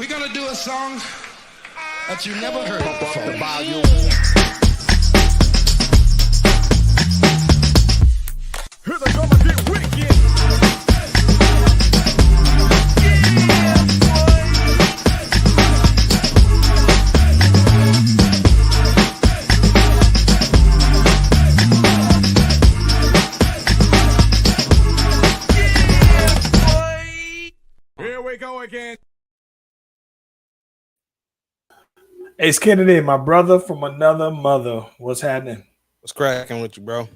We're gonna do a song that you never heard before. The volume. Here they come and get wicked. Here we go again. Hey, Kennedy, my brother from another mother. What's happening? What's cracking with you, bro?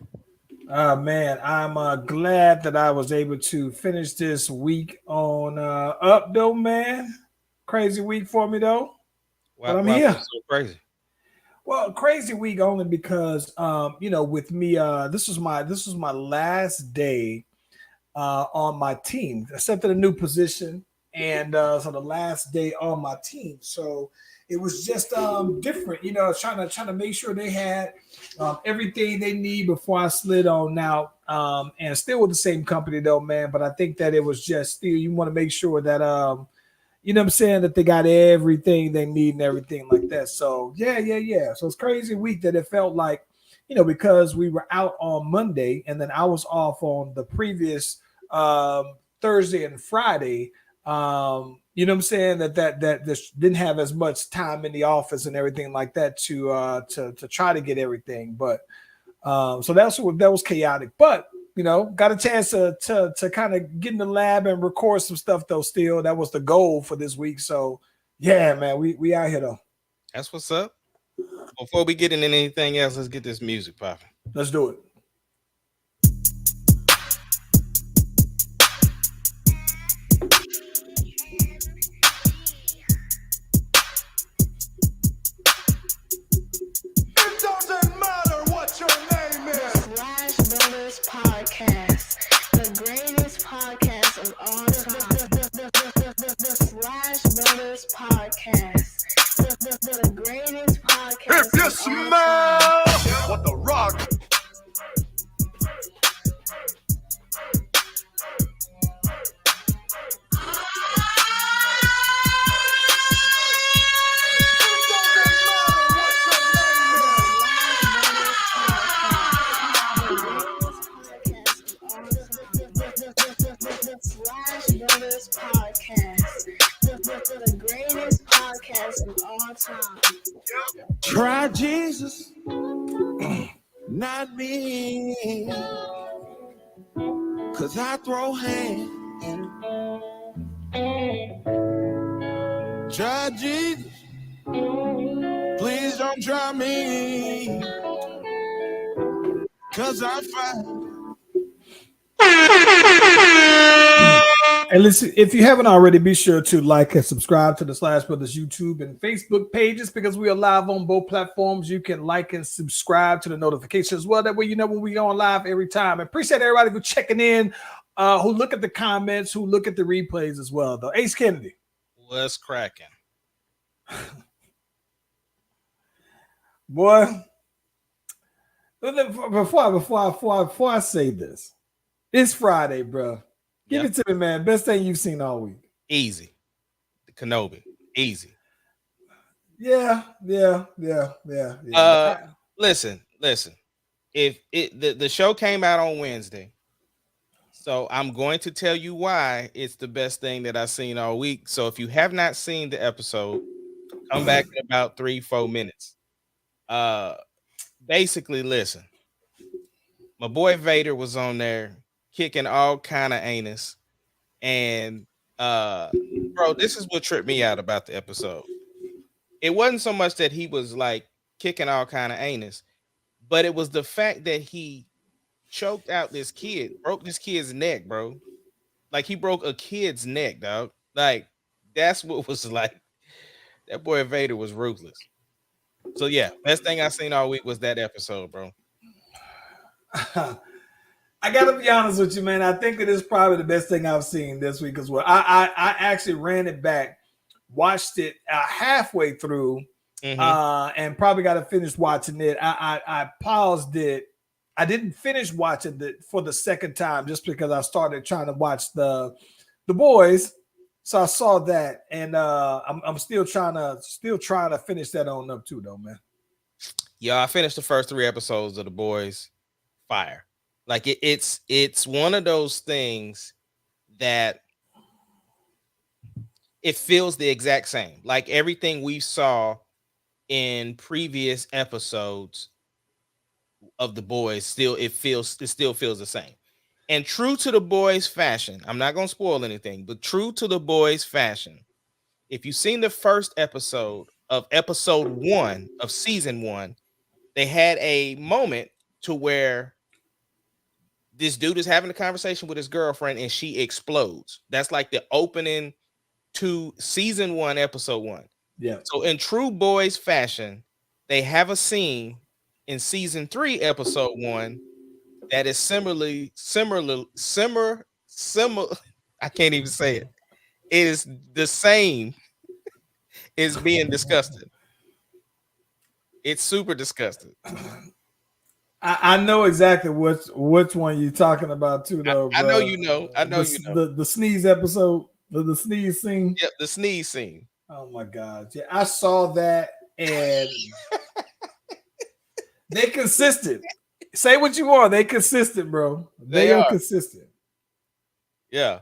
Man, I'm glad that I was able to finish this week on up, though, man. Crazy week for me, though. But I'm here. So crazy. Well, crazy week only because, with me, this was my last day on my team, accepted a new position, and so the last day on my team. So it was just different, trying to make sure they had everything they need before I slid on out. And still with the same company though, man. But I think that it was just still you want to make sure that you know what I'm saying, that they got everything they need and everything like that. So yeah. So it's crazy week that it felt like, because we were out on Monday and then I was off on the previous Thursday and Friday. You know what I'm saying, that this didn't have as much time in the office and everything like that to try to get everything. But so that was chaotic. But got a chance to kind of get in the lab and record some stuff though. Still, that was the goal for this week. So yeah, man, we out here though. That's what's up. Before we get into anything else, let's get this music popping. Let's do it. If you smell what the rock. Try Jesus, not me, 'cause I throw hands. Try Jesus, please don't try me, 'cause I'm fine. And listen, if you haven't already, be sure to like and subscribe to the Slash Brothers YouTube and Facebook pages because we are live on both platforms. You can like and subscribe to the notifications as well. That way, when we go on live every time. I appreciate everybody for checking in, who look at the comments, who look at the replays as well, though. Ace Kennedy. What's cracking? Boy, before I say this, it's Friday, bro. Give it to me, man. Best thing you've seen all week. Easy. The Kenobi. Easy. Yeah. Listen. If the show came out on Wednesday, so I'm going to tell you why it's the best thing that I've seen all week. So if you have not seen the episode, come back in about 3-4 minutes. Basically, listen. My boy Vader was on there kicking all kind of anus, and bro, this is what tripped me out about the episode. It wasn't so much that he was like kicking all kind of anus, but it was the fact that he choked out this kid, broke this kid's neck, bro. Like he broke a kid's neck, dog. Like that's what was like. That boy Vader was ruthless. So yeah, best thing I seen all week was that episode, bro. I gotta be honest with you, man. I think it is probably the best thing I've seen this week as well. I actually ran it back, watched it halfway through, and probably got to finish watching it. I paused it. I didn't finish watching it for the second time just because I started trying to watch the boys, So I saw that, and I'm still trying to finish that on up too, though, man. Yeah, I finished the first 3 episodes of The Boys. Fire. Like it's one of those things that it feels the exact same. Like everything we saw in previous episodes of The Boys, it still feels the same. And true to The Boys fashion, I'm not gonna spoil anything, but true to The Boys fashion, if you've seen the first episode of episode 1 of season 1, they had a moment to where this dude is having a conversation with his girlfriend and she explodes. That's like the opening to season 1, episode 1. Yeah. So in true Boys fashion, they have a scene in season 3, episode 1 that is similar. I can't even say it. It is the same as being disgusted. It's super disgusting. I know exactly which one you're talking about too, though. I know you know. I know you know. The sneeze episode, the sneeze scene. Yep, the sneeze scene. Oh my god! Yeah, I saw that, and they consistent. Say what you want, they consistent, bro. They are consistent. Yeah,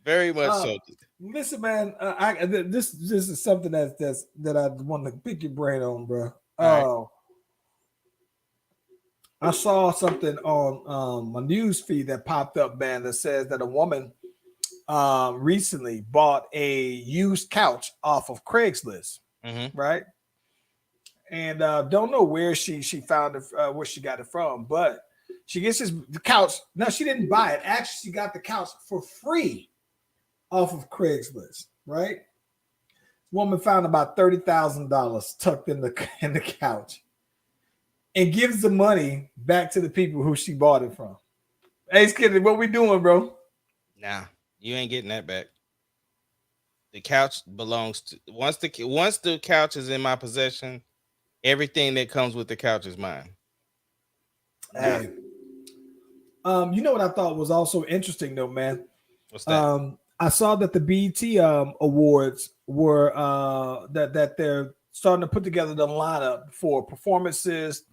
very much so. Listen, man, this is something that I want to pick your brain on, bro. Right. I saw something on my news feed that popped up, man, that says that a woman recently bought a used couch off of Craigslist, right? And don't know where she found it, where she got it from, but she gets the couch. No, she didn't buy it. Actually, she got the couch for free off of Craigslist, right? Woman found about $30,000 tucked in the couch, and gives the money back to the people who she bought it from. Hey, Skitty, what we doing, bro? Nah, you ain't getting that back. The couch belongs to once the couch is in my possession, everything that comes with the couch is mine. Hey, you know what I thought was also interesting, though, man? What's that? I saw that the BET awards were that they're starting to put together the lineup for performances,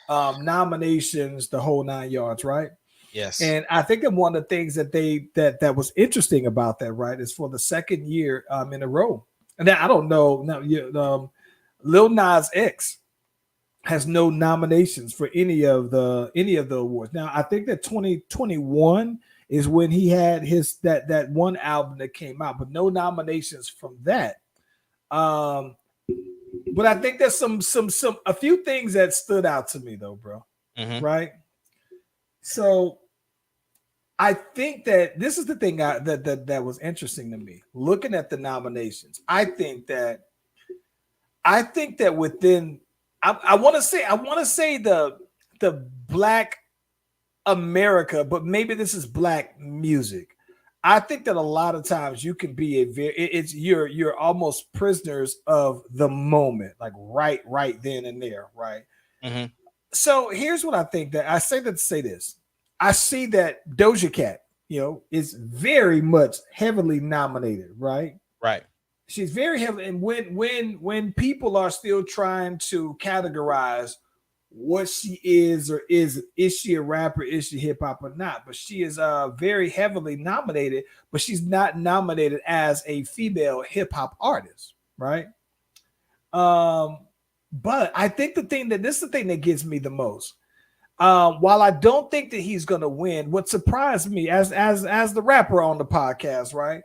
nominations, the whole 9 yards, right? Yes. And I think that one of the things that was interesting about that, right, is for the second year in a row. And I don't know now, Lil Nas X has no nominations for any of the awards. Now, I think that 2021 is when he had his that one album that came out, but no nominations from that. But I think there's a few things that stood out to me, though, bro. Right? So I think that this is the thing that was interesting to me. Looking at the nominations, I think that within I want to say the Black America, but maybe this is Black music. I think that a lot of times you can be you're almost prisoners of the moment, like right then and there, right? So here's what I think that I say to say this. I see that Doja Cat, is very much heavily nominated, right? Right. She's very heavily, and when people are still trying to categorize what she is or is she a rapper, is she hip hop or not, but she is very heavily nominated, but she's not nominated as a female hip hop artist, right? But I think this is the thing that gets me the most. While I don't think that he's gonna win, what surprised me as the rapper on the podcast, right?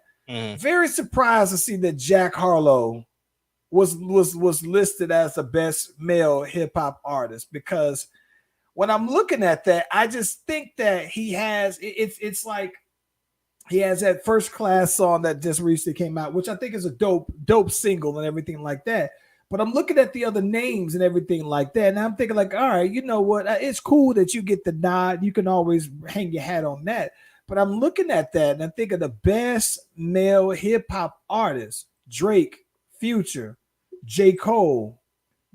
Very surprised to see that Jack Harlow was listed as the best male hip hop artist, because when I'm looking at that, I just think that he has it's like he has that First Class song that just recently came out, which I think is a dope single and everything like that. But I'm looking at the other names and everything like that, and I'm thinking like, all right, you know what? It's cool that you get the nod. You can always hang your hat on that. But I'm looking at that and I'm thinking the best male hip hop artists: Drake, Future, J. Cole,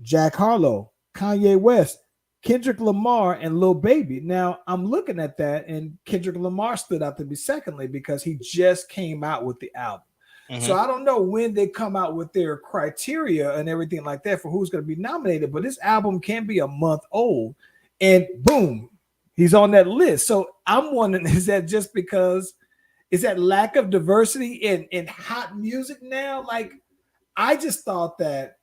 Jack Harlow, Kanye West, Kendrick Lamar, and Lil Baby. Now I'm looking at that, and Kendrick Lamar stood out to me secondly because he just came out with the album. So I don't know when they come out with their criteria and everything like that for who's going to be nominated. But this album can be a month old, and boom, he's on that list. So I'm wondering, is that just because is that lack of diversity in hot music now? Like, I just thought that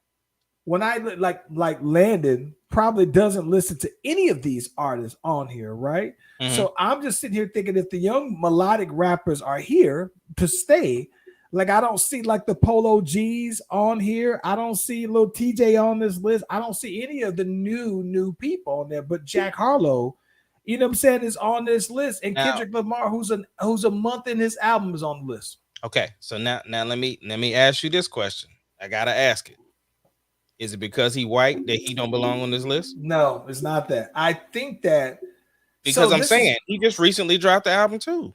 when I like Landon probably doesn't listen to any of these artists on here, right? So I'm just sitting here thinking if the young melodic rappers are here to stay, like I don't see like the Polo G's on here. I don't see little TJ on this list. I don't see any of the new people on there, but Jack Harlow, you know what I'm saying, is on this list, and Now, Kendrick Lamar, who's a month in his album, is on the list. okay, so now let me ask you this question. I gotta ask it. Is it because he white that he don't belong on this list? No, it's not that. I think that Because so I'm saying he just recently dropped the album too.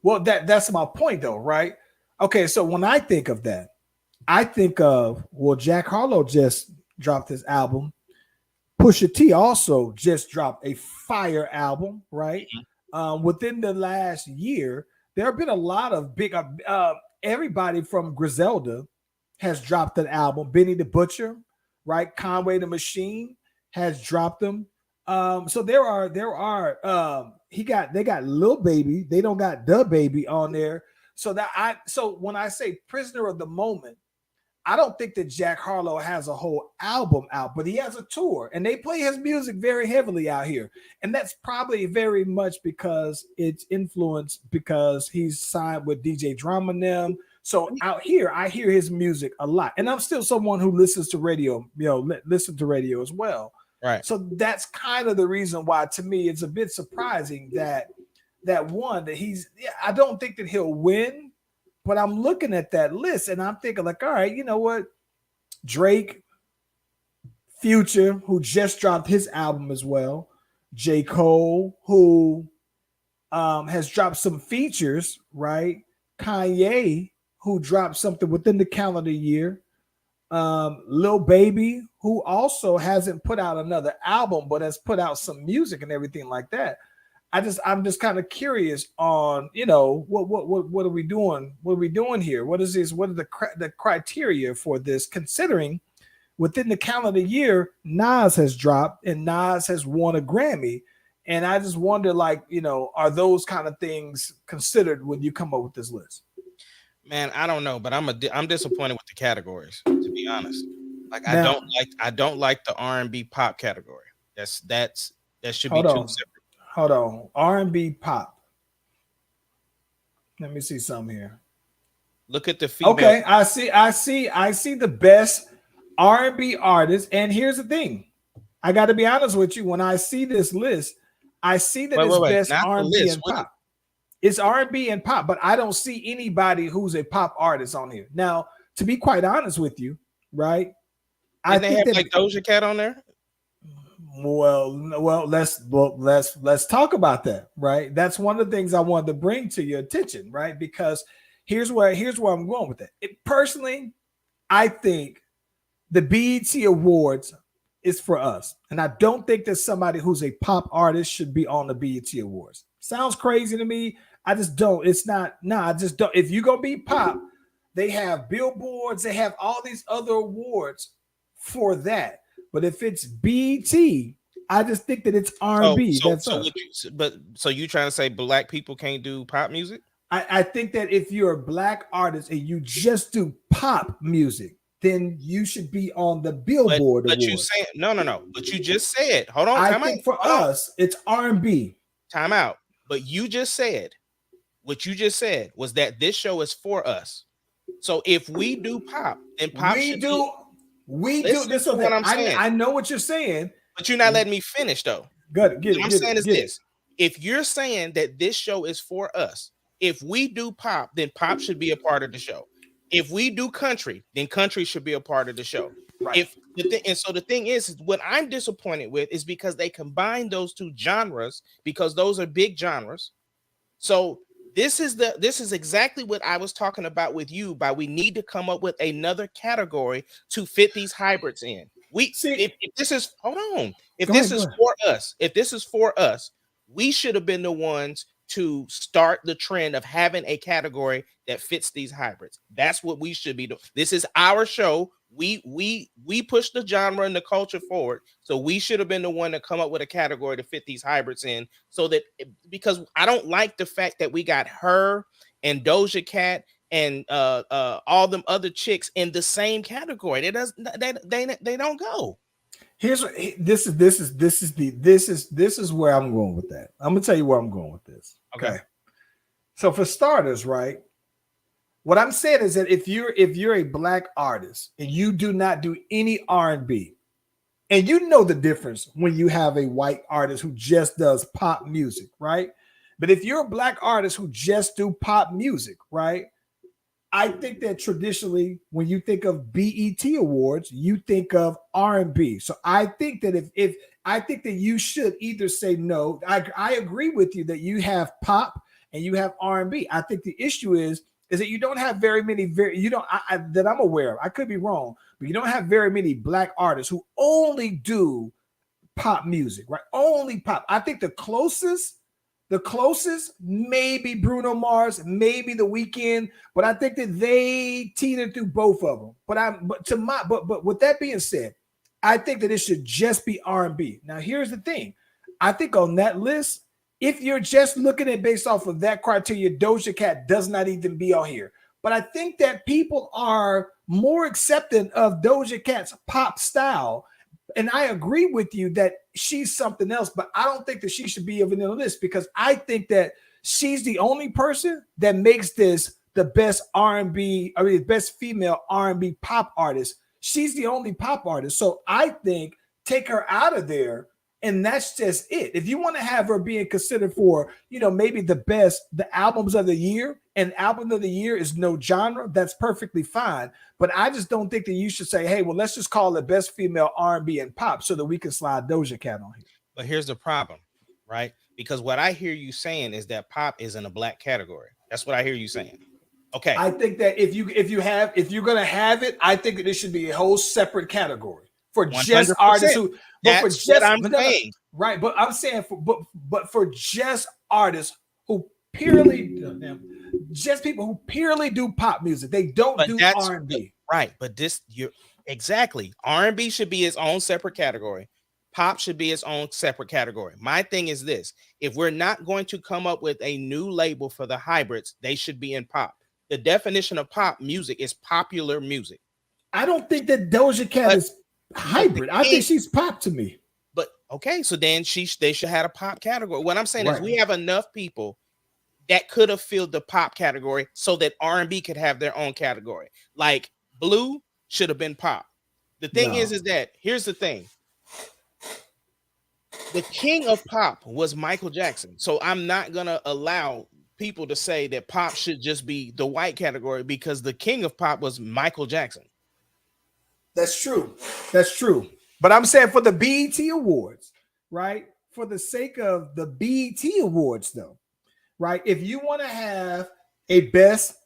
well, that's my point though, right? Okay, so when I think of that, I think of Jack Harlow just dropped his album. Pusha T also just dropped a fire album, right? Within the last year, there have been a lot of big. Everybody from Griselda has dropped an album. Benny the Butcher, right? Conway the Machine has dropped them. So there are they got Lil Baby. They don't got Da Baby on there. So when I say prisoner of the moment, I don't think that Jack Harlow has a whole album out, but he has a tour, and they play his music very heavily out here. And that's probably very much because it's influenced because he's signed with DJ Drama and them. So out here, I hear his music a lot, and I'm still someone who listens to radio, listen to radio as well. Right. So that's kind of the reason why, to me, it's a bit surprising that I don't think that he'll win. But I'm looking at that list and I'm thinking, like, all right, you know what? Drake, Future, who just dropped his album as well. J. Cole, who has dropped some features, right? Kanye, who dropped something within the calendar year. Lil Baby, who also hasn't put out another album, but has put out some music and everything like that. I'm just kind of curious on, what are we doing? What are we doing here? What is this? What are the criteria for this? Considering within the calendar year, Nas has dropped and Nas has won a Grammy. And I just wonder, like, are those kind of things considered when you come up with this list? Man, I don't know, but I'm disappointed with the categories, to be honest. Like, I don't like the R&B pop category. That should be two separate. Hold on. R&B pop. Let me see some here. Look at the female. Okay, I see the best R&B artists. And here's the thing. I got to be honest with you. When I see this list, I see that it's best R&B and pop. It's R&B and pop, but I don't see anybody who's a pop artist on here. Now, to be quite honest with you, right? I think they have like Doja Cat on there. Well, let's talk about that, right? That's one of the things I wanted to bring to your attention, right? Because here's where I'm going with it. Personally, I think the BET Awards is for us, and I don't think that somebody who's a pop artist should be on the BET Awards. Sounds crazy to me. I just don't. It's not. I just don't. If you're gonna be pop, they have billboards. They have all these other awards for that. But if it's BT, I just think that it's R&B. So you trying to say black people can't do pop music? I think that if you're a black artist and you just do pop music, then you should be on the Billboard But Awards. you saying no. But you just said, hold on. I think for us, it's R&B. Time out. But you just said, what you just said was that this show is for us. So if we do pop, then pop we do this. Is what I'm saying. I know what you're saying, but you're not letting me finish though. Good. What I'm saying is this: if you're saying that this show is for us, if we do pop, then pop should be a part of the show. If we do country, then country should be a part of the show. Right. So the thing is, what I'm disappointed with is because they combine those two genres because those are big genres. So this is exactly what I was talking about with you. We need to come up with another category to fit these hybrids in. If this is for us, we should have been the ones to start the trend of having a category that fits these hybrids. That's what we should be doing. This is our show. We push the genre and the culture forward. So we should have been the one to come up with a category to fit these hybrids in. So that because I don't like the fact that we got her and Doja Cat and all them other chicks in the same category. They don't go. This is where I'm going with that. I'm gonna tell you where I'm going with this. Okay. So for starters, right? What I'm saying is that if you're a black artist and you do not do any R&B, and you know the difference when you have a white artist who just does pop music, right? But if you're a black artist who just do pop music, right? I think that traditionally, when you think of BET awards, you think of R&B. So I think that if I think that you should either say no. I agree with you that you have pop and you have R&B. I think the issue is that you don't have very many that I'm aware of. I could be wrong, but you don't have very many black artists who only do pop music, right? Only pop. I think the closest maybe Bruno Mars, maybe The Weeknd, but I think that they teeter through both of them. But with that being said, I think that it should just be R&B. Now, here's the thing. I think on that list, if you're just looking at based off of that criteria, Doja Cat does not even be on here. But I think that people are more accepting of Doja Cat's pop style. And I agree with you that she's something else, but I don't think that she should be on the list because I think that she's the only person that makes this the best R&B, I mean, the best female R&B pop artist. She's the only pop artist. So I think take her out of there. And that's just it. If you want to have her being considered for, maybe the albums of the year, and album of the year is no genre, that's perfectly fine. But I just don't think that you should say, hey, well, let's just call it best female R&B and pop so that we can slide Doja Cat on here. But here's the problem, right? Because what I hear you saying is that pop is in a black category. That's what I hear you saying. Okay. I think that if you're gonna have it, I think that it should be a whole separate category for 100%. Just artists who. That's what I'm saying. Right, but I'm saying for just artists who purely just people who purely do pop music. They don't do R&B. Right, but you're exactly. R&B should be its own separate category. Pop should be its own separate category. My thing is this: if we're not going to come up with a new label for the hybrids, they should be in pop. The definition of pop music is popular music. I don't think that Doja Cat is hybrid. I think she's pop to me. But okay, so then they should have a pop category. What I'm saying is we have enough people that could have filled the pop category so that R&B could have their own category. Like Blue should have been pop. The thing is that here's the thing. The king of pop was Michael Jackson. So I'm not going to allow people to say that pop should just be the white category because the king of pop was Michael Jackson. That's true. But I'm saying for the BET Awards, right? For the sake of the BET Awards, though, right? If you want to have a best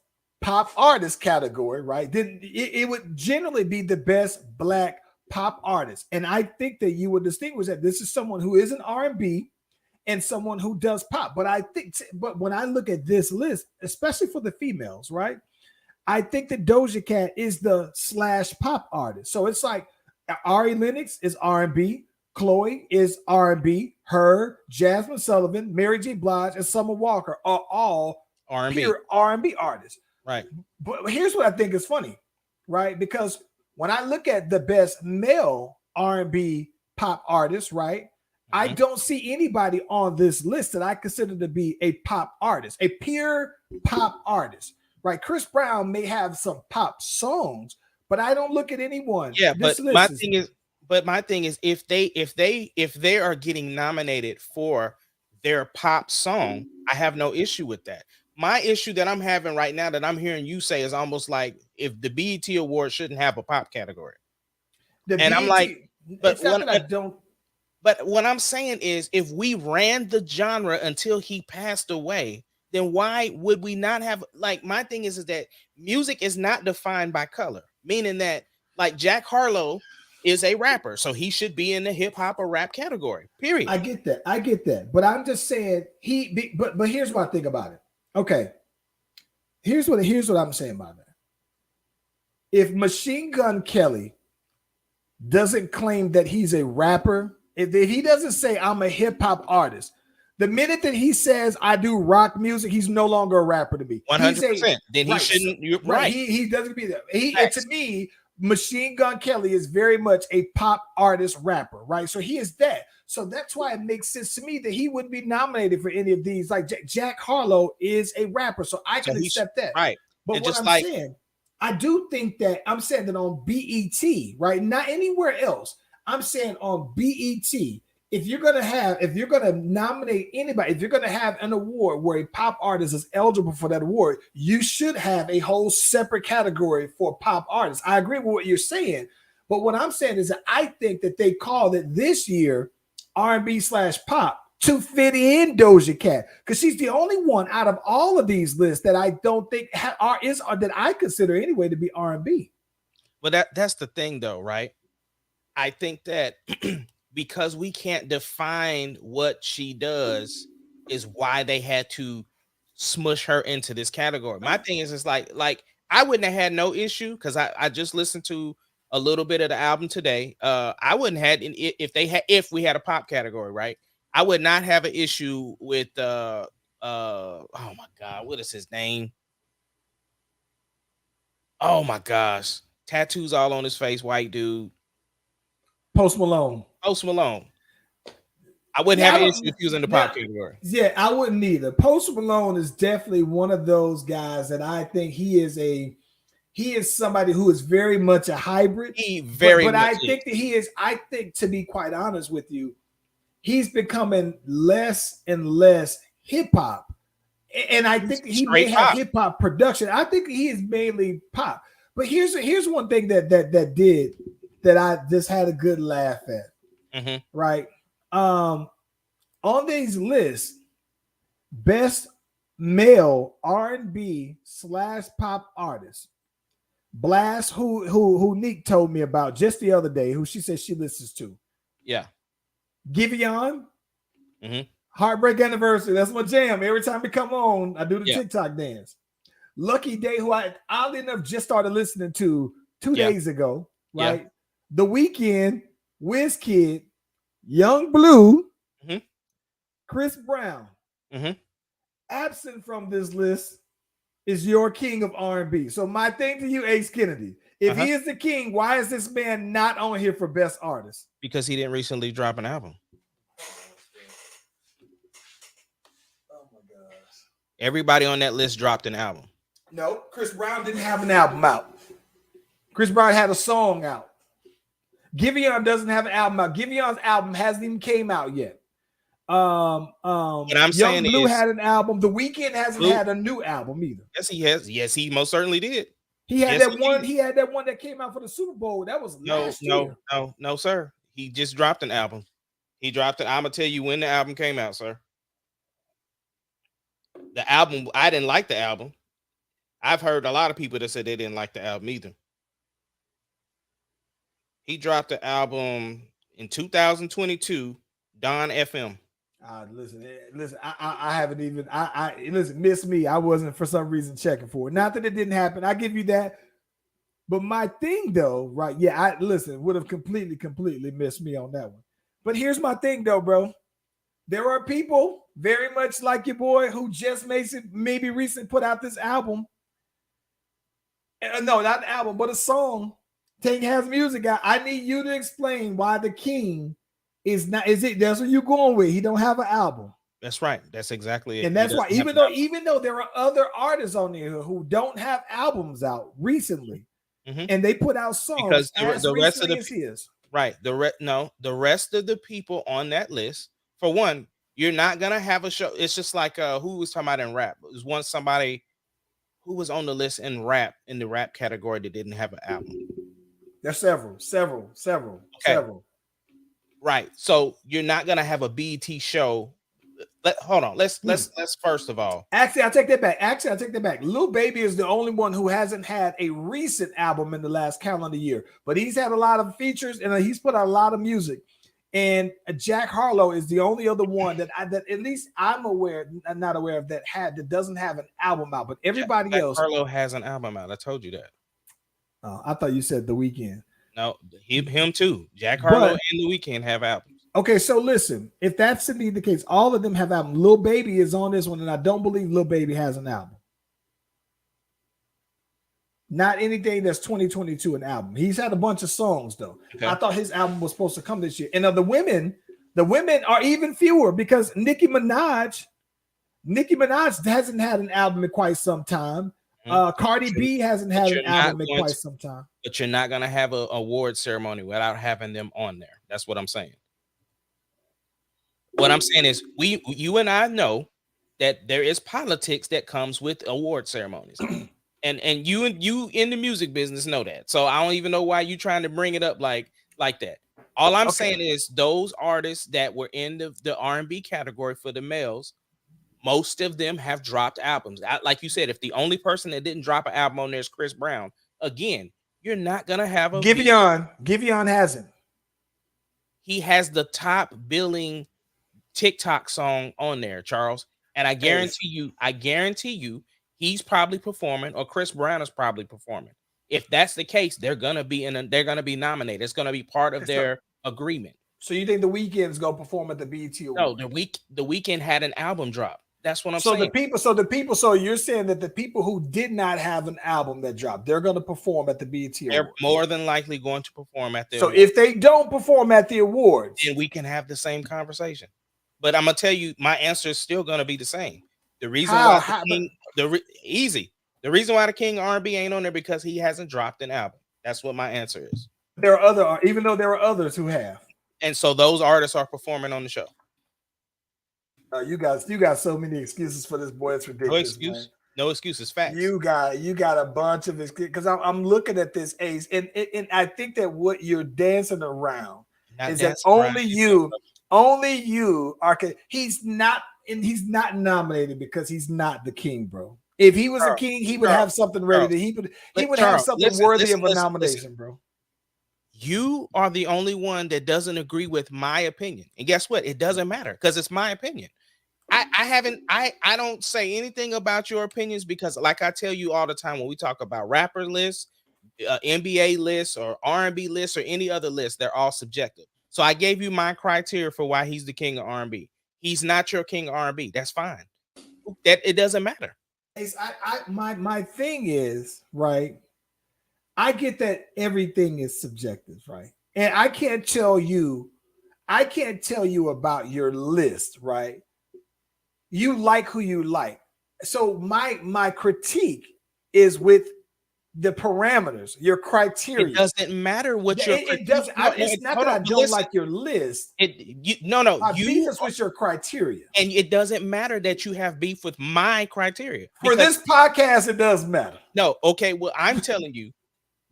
pop artist category, right, then it would generally be the best black pop artist. And I think that you would distinguish that this is someone who is an R&B and someone who does pop. But when I look at this list, especially for the females, right? I think that Doja Cat is the / pop artist. So it's like Ari Lennox is R&B, Chloe is R&B, her, Jasmine Sullivan, Mary J. Blige, and Summer Walker are all R&B. Pure R&B artists. Right. But here's what I think is funny, right? Because when I look at the best male R&B pop artist, right? Mm-hmm. I don't see anybody on this list that I consider to be a pop artist, a pure pop artist. Right, Chris Brown may have some pop songs, but I don't look at anyone. Yeah, but my thing is, if they are getting nominated for their pop song, I have no issue with that. My issue that I'm having right now that I'm hearing you say is almost like if the BET Award shouldn't have a pop category. I'm like, but what I'm saying is, if we ran the genre until he passed away, then why would we not have, like, my thing is that music is not defined by color, meaning that like Jack Harlow is a rapper, so he should be in the hip hop or rap category. Period. I get that. But I'm just saying but here's my thing about it. Okay. Here's what I'm saying about that. If Machine Gun Kelly doesn't claim that he's a rapper, if he doesn't say I'm a hip hop artist, the minute that he says I do rock music, he's no longer a rapper to me. 100%. Then he right, shouldn't. You're right. right. He doesn't be that. To me, Machine Gun Kelly is very much a pop artist rapper, right? So he is that. So that's why it makes sense to me that he wouldn't be nominated for any of these. Like Jack Harlow is a rapper, so I can accept that. Right. But what I'm saying, I do think that I'm saying that on BET, right? Not anywhere else. I'm saying on BET, if you're gonna nominate anybody, if you're gonna have an award where a pop artist is eligible for that award, you should have a whole separate category for pop artists. I agree with what you're saying, but what I'm saying is that I think that they called it this year R&B/pop to fit in Doja Cat, because she's the only one out of all of these lists that I don't think that I consider anyway to be R&B. Well, that's the thing, though, right? I think that because we can't define what she does is why they had to smush her into this category. My thing is, it's like I wouldn't have had no issue because I just listened to a little bit of the album today. I wouldn't have if we had a pop category, right? I would not have an issue with oh my God, what is his name? Oh my gosh, tattoos all on his face, white dude. Post Malone. I wouldn't have an issue if he was in the pop category. Yeah, I wouldn't either. Post Malone is definitely one of those guys that I think he is somebody who is very much a hybrid. But I think that he is. I think, to be quite honest with you, he's becoming less and less hip hop, and I think he may have hip hop production. I think he is mainly pop. But here's one thing that I just had a good laugh at. Mm-hmm. Right. On these lists, best male R&B/pop artist, Blast, who Nick told me about just the other day, who she said she listens to. Yeah. Giveon. Mm-hmm. Heartbreak Anniversary. That's my jam. Every time we come on, I do the TikTok dance. Lucky Day, who I oddly enough just started listening to 2 days ago. Right. Yeah. The Weeknd, Wizkid, Young Blue, mm-hmm. Chris Brown. Mm-hmm. Absent from this list is your king of R&B. So my thing to you, Ace Kennedy, if he is the king, why is this man not on here for best artist? Because he didn't recently drop an album. Oh my gosh. Everybody on that list dropped an album. No, Chris Brown didn't have an album out. Chris Brown had a song out. Giveon doesn't have an album out. Giveon's album hasn't even came out yet. What I'm saying Blue is, had an album. The Weeknd hasn't had a new album either. Yes, he has. Yes, he most certainly did. He had that one. He had that one that came out for the Super Bowl. That was last year. No, sir. He just dropped an album. He dropped it. I'm gonna tell you when the album came out, sir. The album. I didn't like the album. I've heard a lot of people that said they didn't like the album either. He dropped the album in 2022, Don FM. Listen. I haven't even. Listen. Miss me. I wasn't for some reason checking for it. Not that it didn't happen. I give you that. But my thing, though, right? Yeah. I would have completely missed me on that one. But here's my thing, though, bro. There are people very much like your boy who just maybe recently put out this album. No, not an album, but a song. Tank has music out. I need you to explain why the king is not. Is it? That's what you're going with. He don't have an album. That's right. That's exactly it. And that's why, even though there are other artists on there who don't have albums out recently, and they put out songs because the rest of the rest of the people on that list, for one, you're not gonna have a show. It's just like who was talking about in rap. It was somebody who was on the list in the rap category that didn't have an album. There's several. Right. So you're not gonna have a BET show Hold on. Let's first of all. Actually, I take that back. Lil Baby is the only one who hasn't had a recent album in the last calendar year, but he's had a lot of features and he's put out a lot of music. And Jack Harlow is the only other one that at least I'm not aware of that doesn't have an album out. But everybody else, Harlow has an album out. I told you that. I thought you said The Weeknd. No, him too. Jack Harlow and The Weeknd have albums. Okay, so listen, if that's indeed the case, all of them have albums. Lil Baby is on this one, and I don't believe Lil Baby has an album. Not anything that's 2022 an album. He's had a bunch of songs though. Okay. I thought his album was supposed to come this year. And the women are even fewer because Nicki Minaj hasn't had an album in quite some time. Cardi B hasn't had an album in quite some time. But you're not gonna have an award ceremony without having them on there. That's what I'm saying. What I'm saying is you and I know that there is politics that comes with award ceremonies. And you in the music business know that. So I don't even know why you trying to bring it up like that. All I'm saying is those artists that were in the R&B category for the males, most of them have dropped albums. Like you said, if the only person that didn't drop an album on there is Chris Brown, again, you're not gonna have a Giveon hasn't. He has the top billing TikTok song on there, Charles. And I guarantee you, he's probably performing, or Chris Brown is probably performing. If that's the case, they're gonna be nominated. It's gonna be part of their agreement. So you think The Weeknd's gonna perform at the BET Awards? No, the Weeknd had an album drop. That's what I'm saying. So you're saying that the people who did not have an album that dropped, they're gonna perform at the BET Awards. They're more than likely going to perform at the awards. If they don't perform at the awards, then we can have the same conversation. But I'm gonna tell you, my answer is still gonna be the same. The reason the reason why the King R&B ain't on there because he hasn't dropped an album. That's what my answer is. There are even though there are others who have, and so those artists are performing on the show. You got so many excuses for this boy. It's ridiculous. No excuses. Facts. You got a bunch of excuses because I'm looking at this Ace, and I think that what you're dancing around is that only you are. He's not nominated because he's not the king, bro. If he was a king, he would have something ready. He would have something worthy of a nomination, bro. You are the only one that doesn't agree with my opinion, and guess what? It doesn't matter because it's my opinion. I don't say anything about your opinions because, like I tell you all the time, when we talk about rapper lists, NBA lists, or R&B lists, or any other list, they're all subjective. So I gave you my criteria for why he's the king of R&B. He's not your king of R&B. That's fine. That it doesn't matter. My thing is, right, I get that everything is subjective, right? And I can't tell you about your list, right? You like who you like. So my critique is with the parameters, your criteria. It doesn't matter what your it does. It's not that I don't like your list. My beef is with your criteria, and it doesn't matter that you have beef with my criteria. For this podcast, it does matter. No, okay. Well, I'm telling you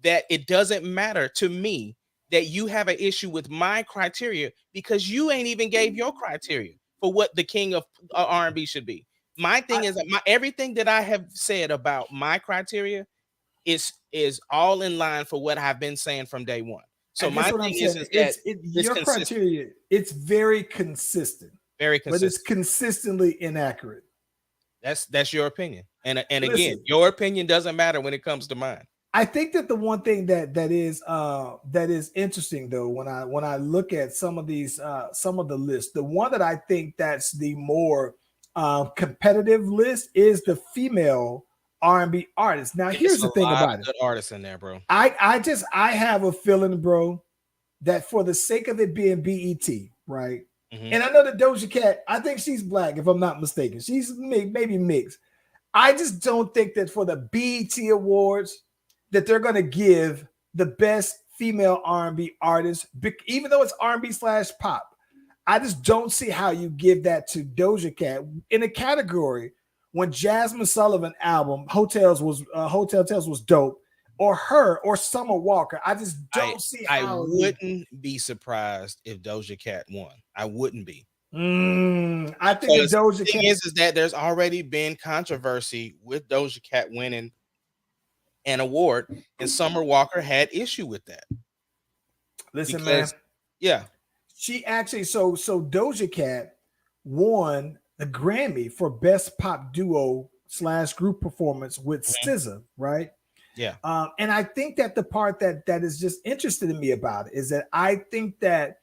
that it doesn't matter to me that you have an issue with my criteria because you ain't even gave your criteria for what the king of R&B should be. My thing is that everything that I have said about my criteria is all in line for what I've been saying from day one. So my thing is that your criteria, it's very consistent. Very consistent. But it's consistently inaccurate. That's your opinion. And again, your opinion doesn't matter when it comes to mine. I think that the one thing that is interesting though, when I look at some of the lists, the one that I think that's the more competitive list is the female R&B artists. Now, here's the thing about it. Good artists in there, bro. I have a feeling, bro, that for the sake of it being BET, right? Mm-hmm. And I know that Doja Cat, I think she's black, if I'm not mistaken. She's maybe mixed. I just don't think that for the BET Awards that they're going to give the best female R&B artist, even though it's R&B / pop. I just don't see how you give that to Doja Cat in a category when Jasmine Sullivan album Hotel Tales was dope, or her or Summer Walker. I just don't see how. I wouldn't be surprised if Doja Cat won. I wouldn't be. I think Because the Doja the thing Cat. is that there's already been controversy with Doja Cat winning an award, and Summer Walker had issue with that. Listen, man. Because yeah, She actually so Doja Cat won the Grammy for Best Pop Duo / Group Performance with SZA, right? yeah, And I think that the part that is just interested in me about it is that I think that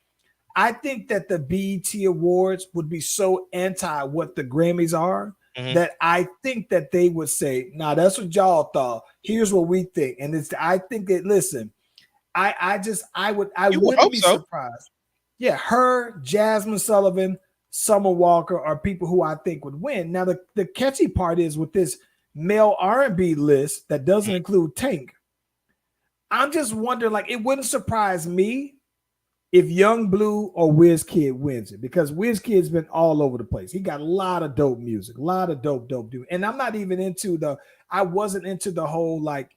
the BET Awards would be so anti what the Grammys are that I think that they would say, "Nah, that's what y'all thought. Here's what we think." And it's I think that listen, I you would wouldn't hope be so. surprised. Yeah, her, Jasmine Sullivan, Summer Walker are people who I think would win. Now the catchy part is with this male R&B list that doesn't include Tank. I'm just wondering, like, it wouldn't surprise me if Young Blue or Wizkid wins it, because Wizkid's been all over the place. He got a lot of dope music, a lot of dope dude. And I'm not even I wasn't into the whole like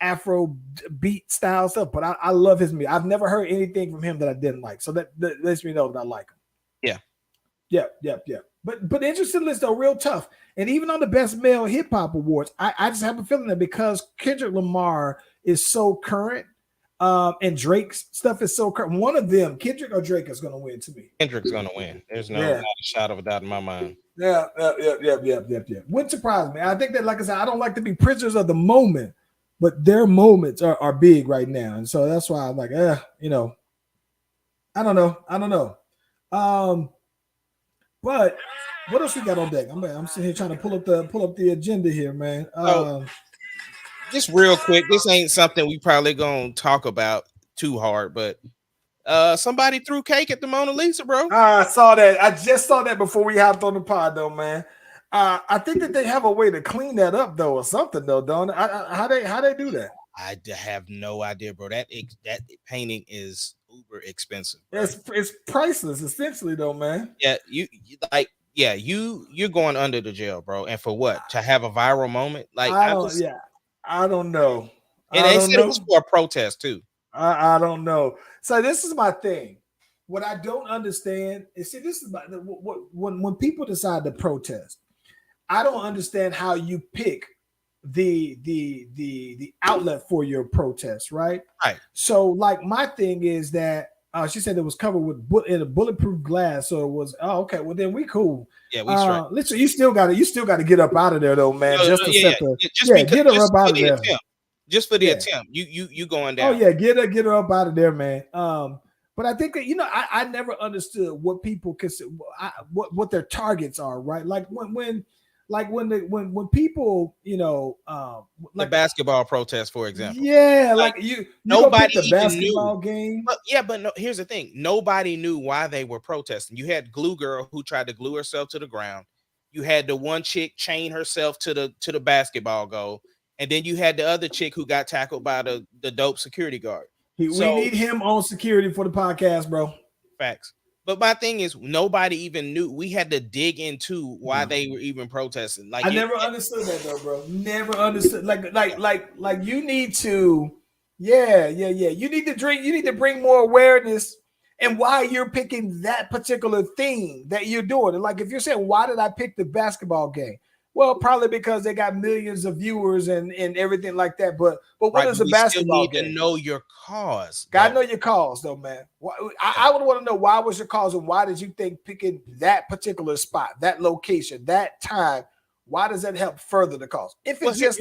Afro beat style stuff, but I love his music. I've never heard anything from him that I didn't like. So that lets me know that I like him. Yeah. But interesting list though, real tough. And even on the Best Male Hip Hop Awards, I just have a feeling that because Kendrick Lamar is so current, and Drake's stuff is so current. One of them, Kendrick or Drake, is going to win to me. Kendrick's gonna win. There's not a shadow of a doubt in my mind. Yeah. Wouldn't surprise me. I think that, like I said, I don't like to be prisoners of the moment, but their moments are big right now, and so that's why I'm like, I don't know. But what else we got on deck? I'm sitting here trying to pull up the agenda here, man. Just real quick, this ain't something we probably gonna talk about too hard, but somebody threw cake at the Mona Lisa, bro. I saw that. I just saw that before we hopped on the pod, though, man. I think that they have a way to clean that up, though, or something, though, don't how they do that? I have no idea, bro. That painting is uber expensive. Bro. It's priceless, essentially, though, man. Yeah, you're going under the jail, bro. And for what? To have a viral moment? Like I don't know. And they said it was for a protest too. I don't know. So this is my thing. What I don't understand is, see, this is when people decide to protest, I don't understand how you pick the outlet for your protest, right? Right. So, like, my thing is that she said it was covered with bulletproof glass, so it was okay. Well, then we cool. Yeah, we straight. Listen, you still got to get up out of there, though, man. Get her up out of there. Just for the attempt, you going down. Oh yeah, get her up out of there, man. But I think that, I never understood what people consider what their targets are, right? Like when people, the basketball protest, for example. Yeah, like nobody the basketball game. But no, here's the thing: nobody knew why they were protesting. You had Glue Girl who tried to glue herself to the ground. You had the one chick chain herself to the basketball goal. And then you had the other chick who got tackled by the dope security guard. We need him on security for the podcast, bro. Facts. But my thing is, nobody even knew. We had to dig into why they were even protesting. Like, I never understood that, though, bro. Never understood. Like you need to, yeah. You need to drink. You need to bring more awareness and why you're picking that particular thing that you're doing. And like, if you're saying, why did I pick the basketball game? Well, probably because they got millions of viewers and everything like that. But what is a basketball game? You need to know your cause. Gotta know your cause, though, man. I would want to know, why was your cause, and why did you think picking that particular spot, that location, that time, why does that help further the cause? If it's here's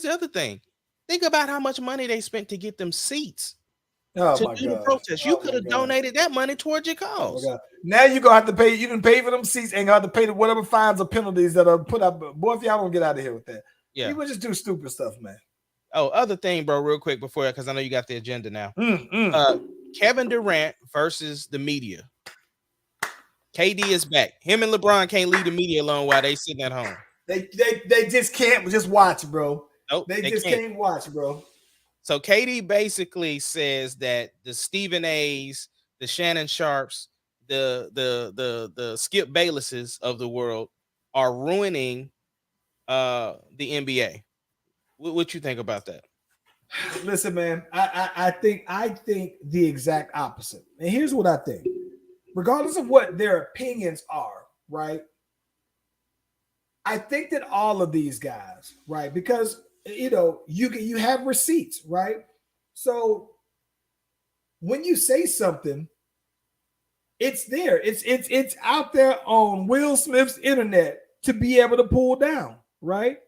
the other thing. Think about how much money they spent to get them seats. To do the protest. You could have donated that money towards your cause. Now you're gonna have to pay. You didn't pay for them seats and gonna have to pay whatever fines or penalties that are put up. Boy, if y'all don't get out of here with that, people just do stupid stuff, man. Oh, other thing, bro, real quick before, because I know you got the agenda now. Kevin Durant versus the media. KD is back. Him and LeBron can't leave the media alone while they sitting at home. They just can't just watch, bro. Nope, they just can't watch, bro. So KD basically says that the Stephen A's, the Shannon Sharps, the Skip Baylesses of the world are ruining the NBA. What you think about that? Listen, man, I think the exact opposite. And here's what I think. regardless of what their opinions are, right? I think that all of these guys, right? Because you have receipts, right? So when you say something, it's there. It's out there on Will Smith's internet to be able to pull down, right?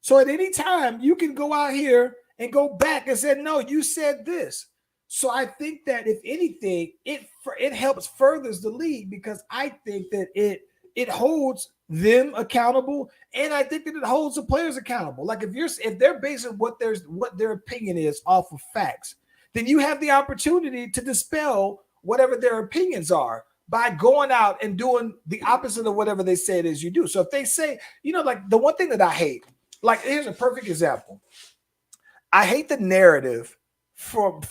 So at any time you can go out here and go back and say, no, you said this. So I think that if anything, it helps furthers the league because I think that it holds them accountable, and I think that it holds the players accountable. Like if they're basing what their opinion is off of facts, then you have the opportunity to dispel whatever their opinions are by going out and doing the opposite of whatever they say it is you do. So if they say, like the one thing that I hate, like here's a perfect example. I hate the narrative from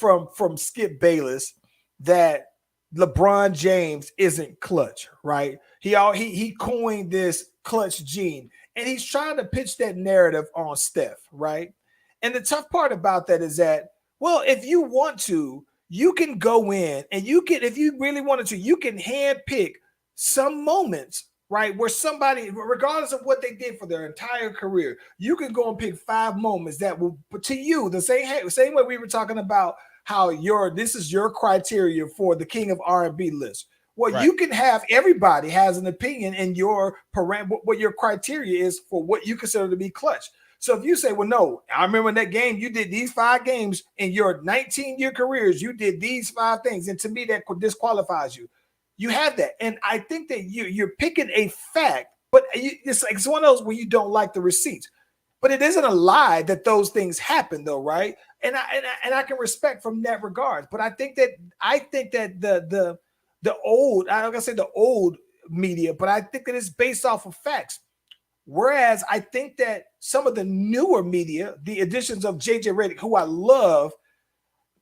Skip Bayless that LeBron James isn't clutch, right? He coined this clutch gene, and he's trying to pitch that narrative on Steph, right? And the tough part about that is that, well, if you want to, you can go in and if you really wanted to, you can handpick some moments, right? Where somebody, regardless of what they did for their entire career, you can go and pick 5 moments that will, to you, the same way we were talking about how this is your criteria for the King of R&B list. Well, right. You can have, everybody has an opinion in what your criteria is for what you consider to be clutch. So if you say, well, no, I remember in that game, you did these 5 games in your 19-year careers, you did these 5 things. And to me, that disqualifies you. You have that. And I think that you're picking a fact, but it's one of those where you don't like the receipts. But it isn't a lie that those things happen, though, right? And I can respect from that regard. But I think that the old, I'm gonna say the old media, but I think that it's based off of facts. Whereas I think that some of the newer media, the additions of JJ Redick, who I love,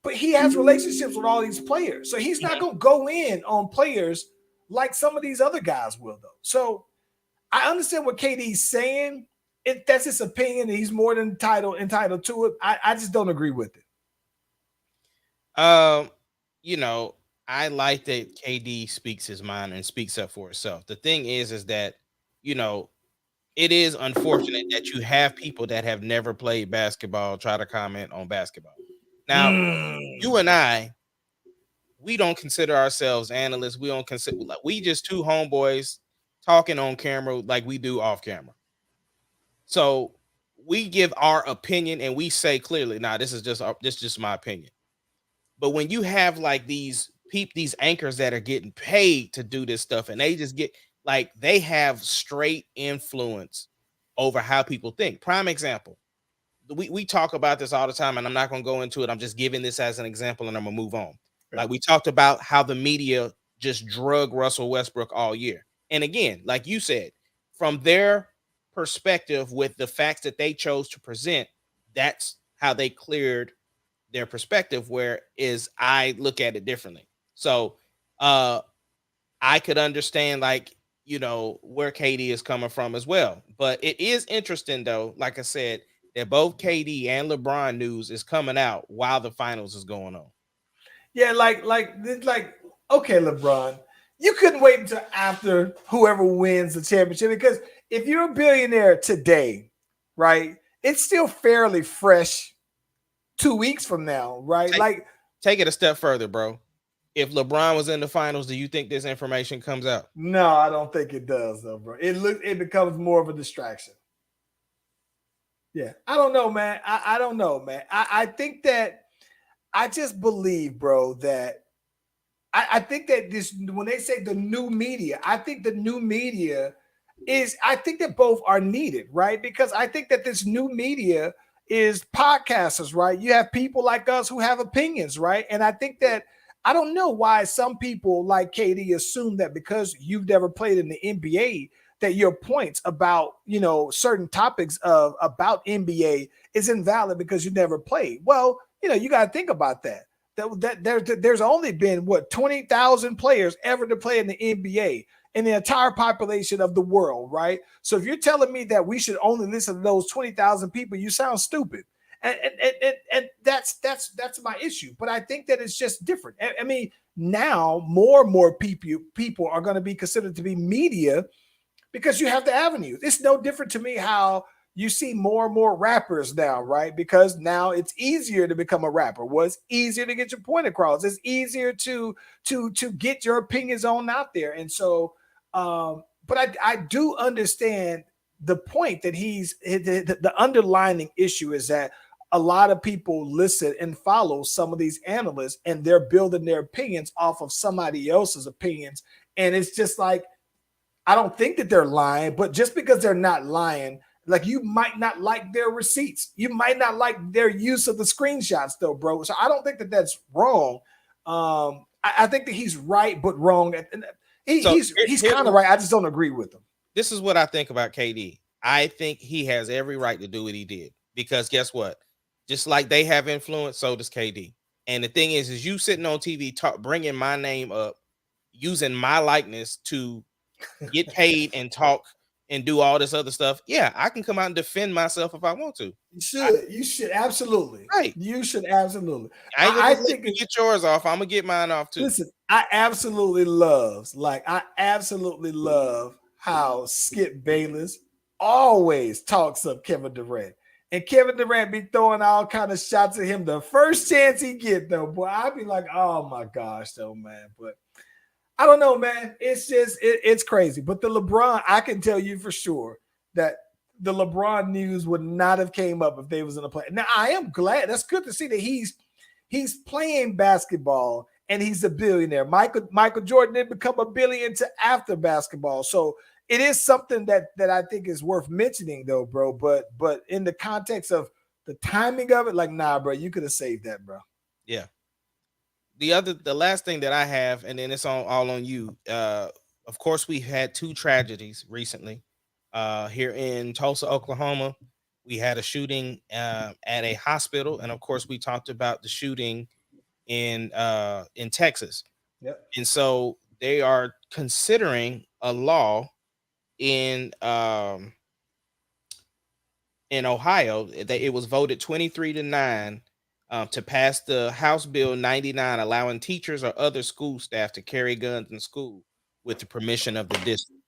but he has relationships with all these players. So he's not going to go in on players like some of these other guys will, though. So I understand what KD's saying. That's his opinion, and he's more than entitled to it. I just don't agree with it. I like that KD speaks his mind and speaks up for himself. The thing is that, it is unfortunate that you have people that have never played basketball try to comment on basketball. Now, you and I, we don't consider ourselves analysts. We don't consider, we just 2 homeboys talking on camera like we do off camera. So we give our opinion and we say clearly, nah, this is just my opinion. But when you have like these anchors that are getting paid to do this stuff, and they just get like, they have straight influence over how people think. Prime example. We talk about this all the time, and I'm not going to go into it. I'm just giving this as an example, and I'm going to move on. Right. Like we talked about how the media just drug Russell Westbrook all year. And again, like you said, from their perspective with the facts that they chose to present, that's how they cleared their perspective, whereas I look at it differently. So I could understand where KD is coming from as well. But it is interesting, though, like I said, that both KD and LeBron news is coming out while the finals is going on. Yeah, like okay, LeBron, you couldn't wait until after whoever wins the championship, because if you're a billionaire today, right, it's still fairly fresh 2 weeks from now, right? Take it a step further, bro. If LeBron was in the finals, do you think this information comes out? No, I don't think it does, though, bro. It becomes more of a distraction. Yeah, I don't know, man. I don't know, man. I think that I just believe, bro, that I think that this, when they say the new media, I think the new media I think that both are needed, right? Because I think that this new media is podcasters, right? You have people like us who have opinions, right? And I think that I don't know why some people like KD assume that because you've never played in the NBA, that your points about, certain topics about NBA is invalid because you never played. Well, you got to think about that. There's only been 20,000 players ever to play in the NBA in the entire population of the world, right? So if you're telling me that we should only listen to those 20,000 people, you sound stupid. And that's my issue. But I think that it's just different. I mean, now more and more people are going to be considered to be media because you have the avenues. It's no different to me how you see more and more rappers now, right? Because now it's easier to become a rapper. Well, it's easier to get your point across. It's easier to get your opinions on out there. And so, but I do understand the point that the underlining issue is that a lot of people listen and follow some of these analysts, and they're building their opinions off of somebody else's opinions. And it's just like, I don't think that they're lying, but just because they're not lying, like you might not like their receipts, you might not like their use of the screenshots, though, bro. So I don't think that that's wrong. I think that he's right, but wrong. And he's kind of right. I just don't agree with him. This is what I think about KD. I think he has every right to do what he did because guess what? Just like they have influence, so does KD. And the thing is you sitting on TV, bringing my name up, using my likeness to get paid and talk and do all this other stuff. Yeah, I can come out and defend myself if I want to. You should absolutely. Right. You should absolutely. I think you get yours off. I'm gonna get mine off too. Listen, I absolutely love how Skip Bayless always talks up Kevin Durant. And Kevin Durant be throwing all kind of shots at him the first chance he get, though. Boy, I'd be like, oh my gosh, though, man. But I don't know, man. It's just it's crazy. But the LeBron, I can tell you for sure that the LeBron news would not have came up if they was in a play. Now, I am glad. That's good to see that he's playing basketball and he's a billionaire. Michael Jordan didn't become a billionaire until after basketball. So it is something that I think is worth mentioning, though, bro. But in the context of the timing of it, like, nah, bro, you could have saved that, bro. Yeah. The last thing that I have, and then it's all on you. Of course, we had two tragedies recently. Here in Tulsa, Oklahoma, we had a shooting at a hospital, and of course, we talked about the shooting in Texas. Yep. And so they are considering a law in Ohio that it was voted 23-9. To pass the House Bill 99, allowing teachers or other school staff to carry guns in school with the permission of the district.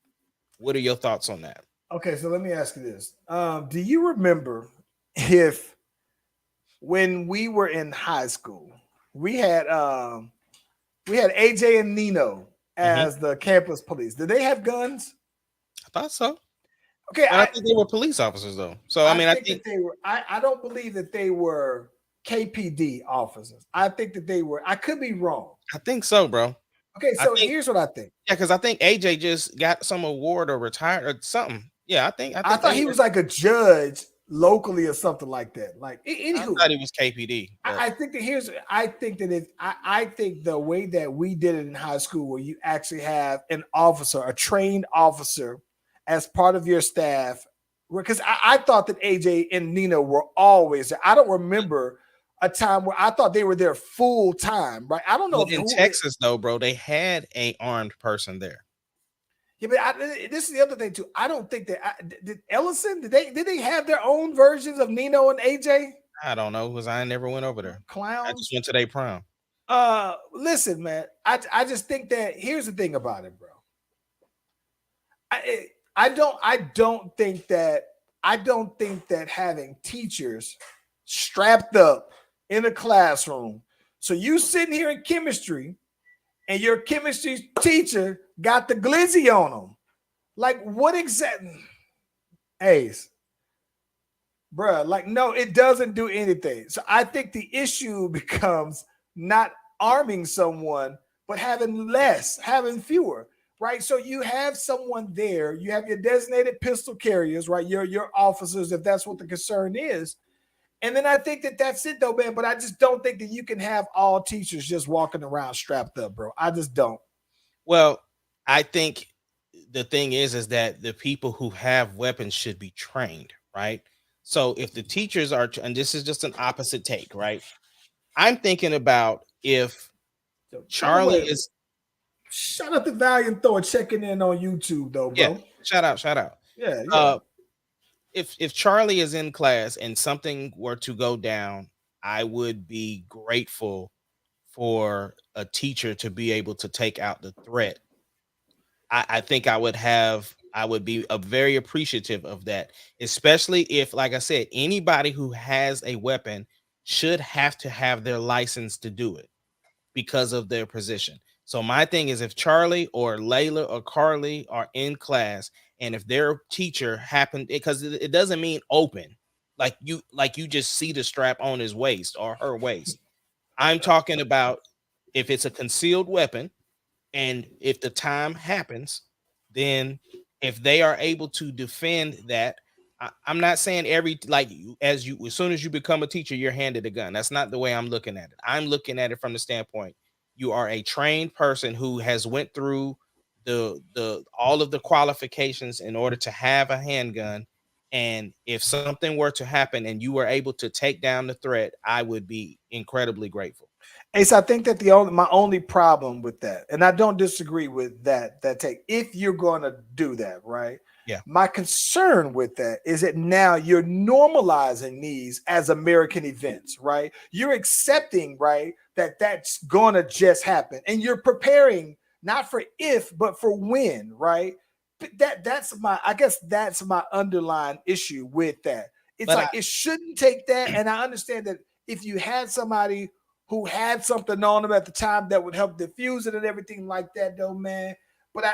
What are your thoughts on that? Okay, so let me ask you this. Do you remember if when we were in high school, we had AJ and Nino as the campus police? Did they have guns? I thought so. Okay, I think they were police officers, though. So I think that they were. I don't believe that they were KPD officers. I think that they were. I could be wrong. I think so, bro. Okay, so here's what I think. Yeah, because I think AJ just got some award or retired or something. Yeah, I thought he was like a judge locally or something like that. Like, anywho, I thought he was KPD. I think the way that we did it in high school, where you actually have an officer, a trained officer, as part of your staff, because I thought that AJ and Nino were always there. I don't remember a time where I thought they were there full time, right? I don't know. In Texas, though, bro, they had an armed person there. Yeah, but this is the other thing too. I don't think that did Ellison did they have their own versions of Nino and AJ? I don't know because I never went over there. Clowns. I just went to their prom. Listen, man. I just think that here's the thing about it, bro. I don't think that having teachers strapped up in a classroom. So you sitting here in chemistry and your chemistry teacher got the glizzy on them. Like, what exactly? Ace. Bruh, like, no, it doesn't do anything. So I think the issue becomes not arming someone, but having fewer, right? So you have someone there, you have your designated pistol carriers, right? Your officers, if that's what the concern is. And then I think that that's it, though, man. But I just don't think that you can have all teachers just walking around strapped up, bro. I just don't. Well, I think the thing is that the people who have weapons should be trained, right? So if the teachers are, and this is just an opposite take, right? I'm thinking about if Charlie is. Shout out to Valiant Thor checking in on YouTube, though, bro. Yeah, shout out. Yeah. if Charlie is in class and something were to go down, I would be grateful for a teacher to be able to take out the threat. I think I would be very appreciative of that, especially if, like I said, anybody who has a weapon should have to have their license to do it because of their position. So my thing is, if Charlie or Layla or Carly are in class, and if their teacher happened, because it doesn't mean open, like you just see the strap on his waist or her waist. I'm talking about if it's a concealed weapon, and if the time happens, then if they are able to defend that, I'm not saying as soon as you become a teacher, you're handed a gun. That's not the way I'm looking at it. I'm looking at it from the standpoint you are a trained person who has went through the all of the qualifications in order to have a handgun. And if something were to happen and you were able to take down the threat, I would be incredibly grateful. Ace, I think that my only problem with that, and I don't disagree with that take, if you're going to do that, right? Yeah. My concern with that is that now you're normalizing these as American events, right? You're accepting, right, that that's going to just happen, and you're preparing not for if, but for when, right? I guess that's my underlying issue with that. It's But like it shouldn't take that, and I understand that if you had somebody who had something on them at the time that would help diffuse it and everything like that, though, man. But